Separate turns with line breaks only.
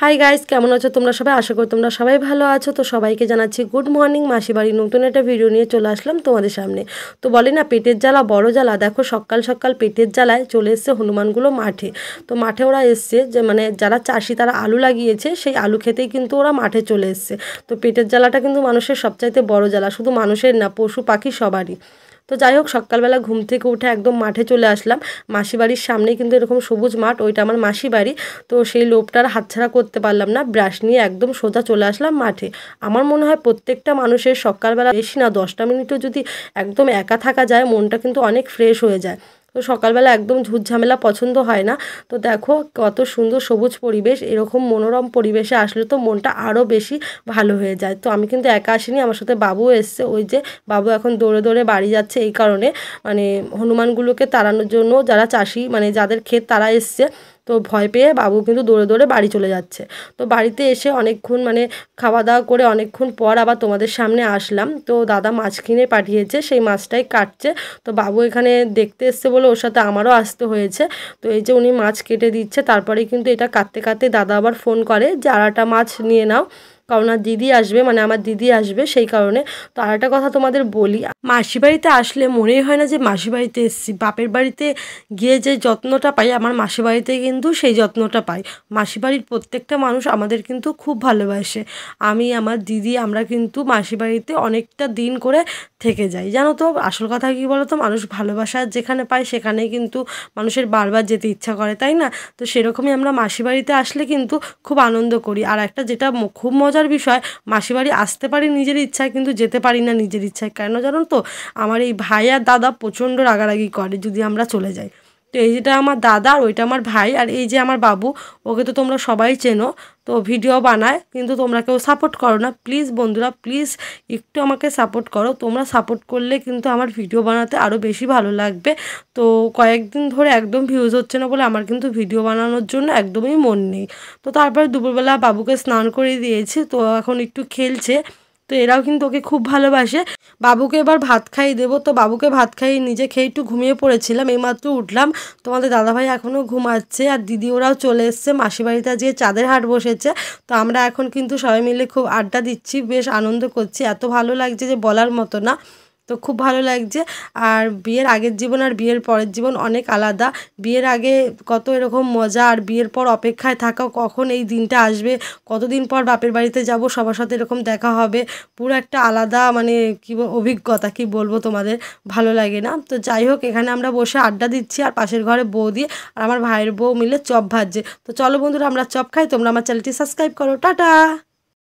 Hi guys, কেমন আছো তোমরা সবাই? আশা করি তোমরা সবাই ভালো আছো। তো সবাইকে জানাচ্ছি গুড মর্নিং। মাসি বাড়ির নতুন একটা ভিডিও নিয়ে চলে আসলাম তোমাদের সামনে। তো বলে না পেটের জ্বালা বড় জ্বালা, দেখো সকাল সকাল পেটের জ্বালায় চলে এসছে হনুমানগুলো মাঠে। তো মাঠে ওরা এসছে যে মানে যারা চাষি তারা আলু লাগিয়েছে, সেই আলু খেতেই কিন্তু ওরা মাঠে চলে এসছে। তো পেটের জ্বালাটা কিন্তু মানুষের সবচাইতে বড় জ্বালা, শুধু মানুষের না, পশু পাখি সবারই। তো যাই হোক, সকালবেলা ঘুম থেকে উঠে একদম মাঠে চলে আসলাম। মাসি বাড়ির সামনে কিন্তু এরকম সবুজ মাঠ, ওইটা আমার মাসি বাড়ি। তো সেই লোভটার হাতছাড়া করতে পারলাম না, ব্রাশ নিয়ে একদম সোজা চলে আসলাম মাঠে। আমার মনে হয় প্রত্যেকটা মানুষের সকালবেলা বেশি না 10টা মিনিটও যদি একদম একা থাকা যায়, মনটা কিন্তু অনেক ফ্রেশ হয়ে যায়। তো সকালবেলা একদম ঝুটঝামেলা পছন্দ হয় না। তো দেখো কত সুন্দর সবুজ পরিবেশ, এরকম মনোরম পরিবেশে আসলে তো মনটা আরও বেশি ভালো হয়ে যায়। তো আমি কিন্তু একা আসিনি, আমার সাথে বাবু এসছে। ওই যে বাবু এখন দৌড়ে দৌড়ে বাড়ি যাচ্ছে, এই কারণে মানে হনুমানগুলোকে তাড়ানোর জন্য যারা চাষি মানে যাদের ক্ষেত তারা এসছে। তো ভয় পেয়ে বাবু কিন্তু দৌড়ে দৌড়ে বাড়ি চলে যাচ্ছে। তো বাড়িতে এসে অনেকক্ষণ মানে খাওয়া দাওয়া করে অনেকক্ষণ পর আবার তোমাদের সামনে আসলাম। তো দাদা মাছ কিনে পাঠিয়েছে, সেই মাছটাই কাটছে। তো বাবু এখানে দেখতে এসছে বলে ওর সাথে আমারও আসতে হয়েছে। তো এই যে উনি মাছ কেটে দিচ্ছে, তারপরে কিন্তু এটা কাটতে কাটতে দাদা আবার ফোন করে যে আরেকটা মাছ নিয়ে নাও, কারণ আর দিদি আসবে, মানে আমার দিদি আসবে, সেই কারণে। তো আর একটা কথা তোমাদের বলি, মাসি বাড়িতে আসলে মনেই হয় না যে মাসি বাড়িতে এসেছি। বাপের বাড়িতে গিয়ে যে যত্নটা পাই, আমার মাসি বাড়িতে কিন্তু সেই যত্নটা পাই। মাসি বাড়ির প্রত্যেকটা মানুষ আমাদের কিন্তু খুব ভালোবাসে। আমি আমার দিদি আমরা কিন্তু মাসি বাড়িতে অনেকটা দিন করে থেকে যাই, জানো তো। আসল কথা কী বলো তো, মানুষ ভালোবাসা যেখানে পায় সেখানেই কিন্তু মানুষের বারবার যেতে ইচ্ছা করে, তাই না? তো সেরকমই আমরা মাসি বাড়িতে আসলে কিন্তু খুব আনন্দ করি। আর একটা যেটা খুব মজার বিষয়, মাসি বাড়ি আসতে পারি নিজের ইচ্ছায়, কিন্তু যেতে পারি না নিজের ইচ্ছায়। কেন জানো তো? আমার এই ভাই আর দাদা প্রচণ্ড রাগারাগি করে যদি আমরা চলে যাই। তো এই যেটা আমার দাদা আর ওইটা আমার ভাই, আর এই যে আমার বাবু, ওকে তো তোমরা সবাই চেনো। তো ভিডিও বানায়, কিন্তু তোমরা কেউ সাপোর্ট করো না। প্লিজ বন্ধুরা, প্লিজ একটু আমাকে সাপোর্ট করো। তোমরা সাপোর্ট করলে কিন্তু আমার ভিডিও বানাতে আরও বেশি ভালো লাগবে। তো কয়েকদিন ধরে একদম ভিউজ হচ্ছে না বলে আমার কিন্তু ভিডিও বানানোর জন্য একদমই মন নেই। তো তারপরে দুপুরবেলা বাবুকে স্নান করে দিয়েছি, তো এখন একটু খেলছে। তো এরাও কিন্তু ওকে খুব ভালোবাসে। বাবুকে এবার ভাত খাইয়ে দেবো। তো বাবুকে ভাত খাইয়ে নিজে খেয়ে একটু ঘুমিয়ে পড়েছিলাম, এইমাত্র উঠলাম। তোমাদের দাদাভাই এখনও ঘুমাচ্ছে, আর দিদি ওরাও চলে এসছে। মাসি বাড়িতে যে চাঁদের হাট বসেছে, তো আমরা এখন কিন্তু সবাই মিলে খুব আড্ডা দিচ্ছি, বেশ আনন্দ করছি। এত ভালো লাগছে যে বলার মতো না। তো খুব ভালো লাগছে। আর বিয়ের আগের জীবন আর বিয়ের পরের জীবন অনেক আলাদা। বিয়ের আগে কত এরকম মজা, আর বিয়ের পর অপেক্ষায় থাকা কখন এই দিনটা আসবে, কতদিন পর বাপের বাড়িতে যাব, সবার সাথে এরকম দেখা হবে। পুরো একটা আলাদা মানে কী অভিজ্ঞতা, কি বলবো তোমাদের, ভালো লাগে না? তো যাই হোক, এখানে আমরা বসে আড্ডা দিচ্ছি, আর পাশের ঘরে বৌদি আর আমার ভাইয়ের বউ মিলে চপ ভাজছে। তো চলো বন্ধুরা, আমরা চপ খাই। তোমরা আমার চ্যানেলটি সাবস্ক্রাইব করো। টাটা।